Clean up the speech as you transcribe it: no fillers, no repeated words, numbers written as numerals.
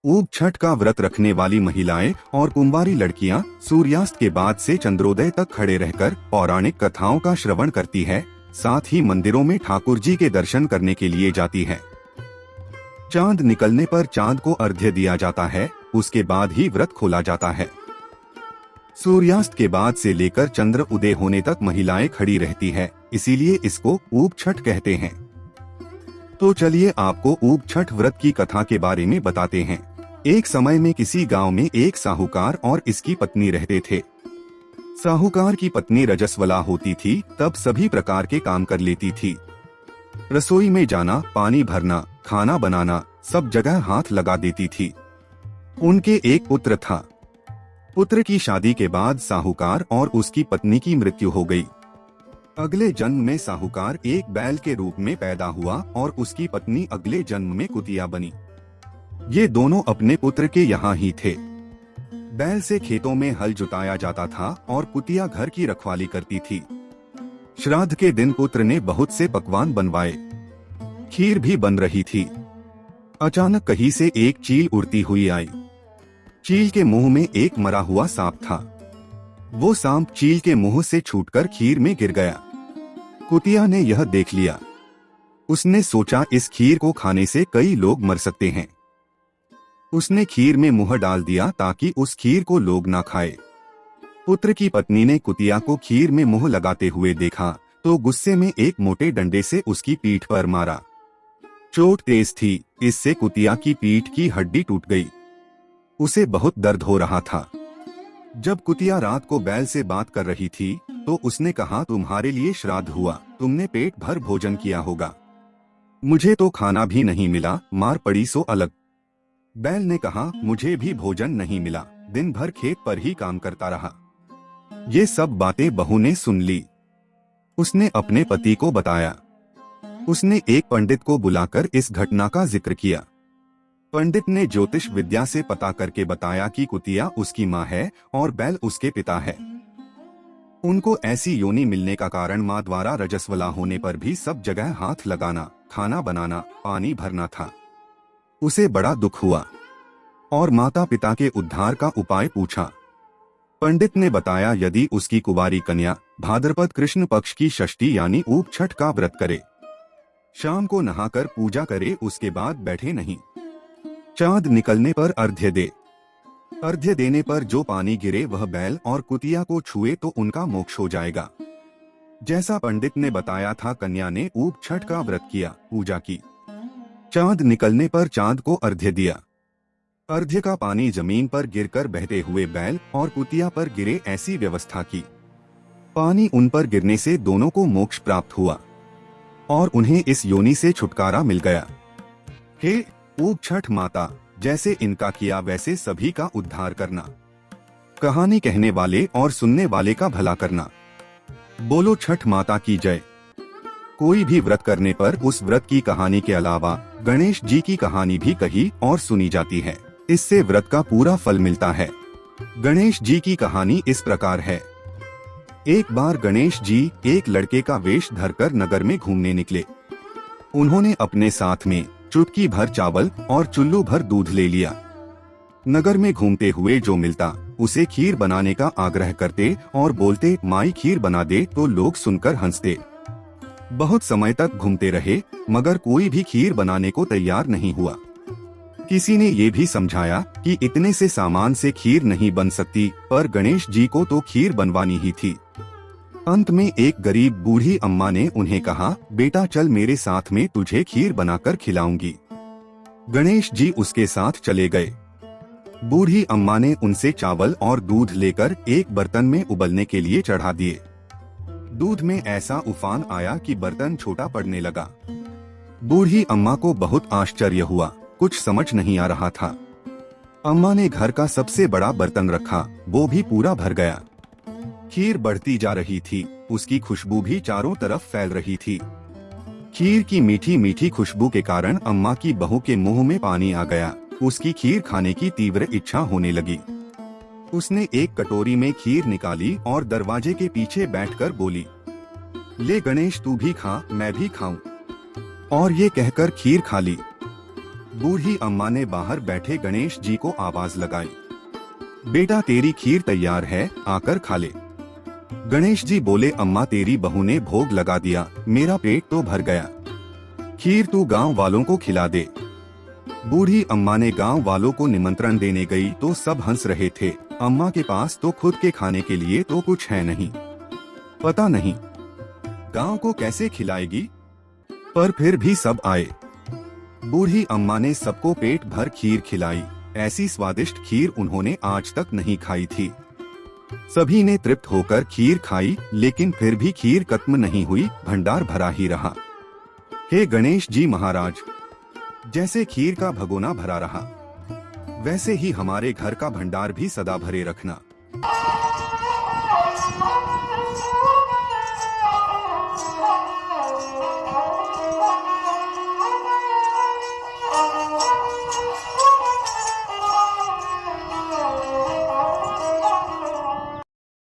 ऊग छठ का व्रत रखने वाली महिलाएं और कुंवारी लड़कियां सूर्यास्त के बाद से चंद्रोदय तक खड़े रहकर पौराणिक कथाओं का श्रवण करती है। साथ ही मंदिरों में ठाकुर जी के दर्शन करने के लिए जाती है। चांद निकलने पर चांद को अर्घ्य दिया जाता है, उसके बाद ही व्रत खोला जाता है। सूर्यास्त के बाद से लेकर चंद्र उदय होने तक महिलाएं खड़ी रहती है, इसीलिए इसको ऊग छठ कहते हैं। तो चलिए आपको ऊग छठ व्रत की कथा के बारे में बताते हैं। एक समय में किसी गांव में एक साहूकार और इसकी पत्नी रहते थे। साहूकार की पत्नी रजस्वला होती थी, तब सभी प्रकार के काम कर लेती थी। रसोई में जाना, पानी भरना, खाना बनाना, सब जगह हाथ लगा देती थी। उनके एक पुत्र था। पुत्र की शादी के बाद साहूकार और उसकी पत्नी की मृत्यु हो गई। अगले जन्म में साहूकार एक बैल के रूप में पैदा हुआ और उसकी पत्नी अगले जन्म में कुतिया बनी। ये दोनों अपने पुत्र के यहाँ ही थे। बैल से खेतों में हल जुताया जाता था और कुतिया घर की रखवाली करती थी। श्राद्ध के दिन पुत्र ने बहुत से पकवान बनवाए, खीर भी बन रही थी। अचानक कहीं से एक चील उड़ती हुई आई। चील के मुंह में एक मरा हुआ सांप था। वो सांप चील के मुंह से छूटकर खीर में गिर गया। कुतिया ने यह देख लिया। उसने सोचा इस खीर को खाने से कई लोग मर सकते हैं। उसने खीर में मुंह डाल दिया ताकि उस खीर को लोग ना खाए। पुत्र की पत्नी ने कुतिया को खीर में मुंह लगाते हुए देखा तो गुस्से में एक मोटे डंडे से उसकी पीठ पर मारा। चोट तेज थी, इससे कुतिया की पीठ की हड्डी टूट गई। उसे बहुत दर्द हो रहा था। जब कुतिया रात को बैल से बात कर रही थी तो उसने कहा, तुम्हारे लिए श्राद्ध हुआ, तुमने पेट भर भोजन किया होगा, मुझे तो खाना भी नहीं मिला, मार पड़ी सो अलग। बैल ने कहा, मुझे भी भोजन नहीं मिला, दिन भर खेत पर ही काम करता रहा। ये सब बातें बहू ने सुन ली। उसने अपने पति को बताया। उसने एक पंडित को बुलाकर इस घटना का जिक्र किया। पंडित ने ज्योतिष विद्या से पता करके बताया कि कुतिया उसकी माँ है और बैल उसके पिता है। उनको ऐसी योनि मिलने का कारण माँ द्वारा रजस्वला होने पर भी सब जगह हाथ लगाना, खाना बनाना, पानी भरना था। उसे बड़ा दुख हुआ और माता पिता के उद्धार का उपाय पूछा। पंडित ने बताया, यदि उसकी कुंवारी कन्या भाद्रपद कृष्ण पक्ष की षष्ठी यानी ऊग छठ का व्रत करे, शाम को नहाकर पूजा करे, उसके बाद बैठे नहीं, चांद निकलने पर अर्घ्य दे। अर्घ्य देने पर जो पानी गिरे वह बैल और कुतिया को छुए तो उनका मोक्ष हो जाएगा। जैसा पंडित ने बताया था, कन्या ने ऊग छठ का व्रत किया, पूजा की। चांद निकलने पर चांद को अर्घ्य दिया। अर्घ्य का पानी जमीन पर गिरकर बहते हुए बैल और कुतिया पर गिरे, ऐसी व्यवस्था की। पानी उन पर गिरने से दोनों को मोक्ष प्राप्त हुआ और उन्हें इस योनि से छुटकारा मिल गया। हे ऊग छठ माता, जैसे इनका किया वैसे सभी का उद्धार करना। कहानी कहने वाले और सुनने वाले का भला करना। बोलो छठ माता की जय। कोई भी व्रत करने पर उस व्रत की कहानी के अलावा गणेश जी की कहानी भी कही और सुनी जाती है। इससे व्रत का पूरा फल मिलता है। गणेश जी की कहानी इस प्रकार है। एक बार गणेश जी एक लड़के का वेश धरकर नगर में घूमने निकले। उन्होंने अपने साथ में चुटकी भर चावल और चुल्लू भर दूध ले लिया। नगर में घूमते हुए जो मिलता उसे खीर बनाने का आग्रह करते और बोलते, माई खीर बना दे, तो लोग सुनकर हंसते। बहुत समय तक घूमते रहे मगर कोई भी खीर बनाने को तैयार नहीं हुआ। किसी ने ये भी समझाया कि इतने से सामान से खीर नहीं बन सकती, पर गणेश जी को तो खीर बनवानी ही थी। अंत में एक गरीब बूढ़ी अम्मा ने उन्हें कहा, बेटा चल मेरे साथ में, तुझे खीर बनाकर खिलाऊंगी। गणेश जी उसके साथ चले गए। बूढ़ी अम्मा ने उनसे चावल और दूध लेकर एक बर्तन में उबलने के लिए चढ़ा दिए। दूध में ऐसा उफान आया कि बर्तन छोटा पड़ने लगा। बूढ़ी अम्मा को बहुत आश्चर्य हुआ, कुछ समझ नहीं आ रहा था। अम्मा ने घर का सबसे बड़ा बर्तन रखा, वो भी पूरा भर गया। खीर बढ़ती जा रही थी, उसकी खुशबू भी चारों तरफ फैल रही थी। खीर की मीठी मीठी खुशबू के कारण अम्मा की बहू के मुंह में पानी आ गया। उसकी खीर खाने की तीव्र इच्छा होने लगी। उसने एक कटोरी में खीर निकाली और दरवाजे के पीछे बैठकर बोली, ले गणेश तू भी खा, मैं भी खाऊं। और ये कहकर खीर खा ली। बूढ़ी अम्मा ने बाहर बैठे गणेश जी को आवाज लगाई, बेटा तेरी खीर तैयार है, आकर खा ले। गणेश जी बोले, अम्मा तेरी बहू ने भोग लगा दिया, मेरा पेट तो भर गया, खीर तू गांव वालों को खिला दे। बूढ़ी अम्मा ने गांव वालों को निमंत्रण देने गई तो सब हंस रहे थे, अम्मा के पास तो खुद के खाने के लिए तो कुछ है नहीं, पता नहीं गांव को कैसे खिलाएगी। पर फिर भी सब आए। बूढ़ी अम्मा ने सबको पेट भर खीर खिलाई, ऐसी स्वादिष्ट खीर उन्होंने आज तक नहीं खाई थी। सभी ने तृप्त होकर खीर खाई, लेकिन फिर भी खीर खत्म नहीं हुई, भंडार भरा ही रहा। हे गणेश जी महाराज, जैसे खीर का भगोना भरा रहा, वैसे ही हमारे घर का भंडार भी सदा भरे रखना।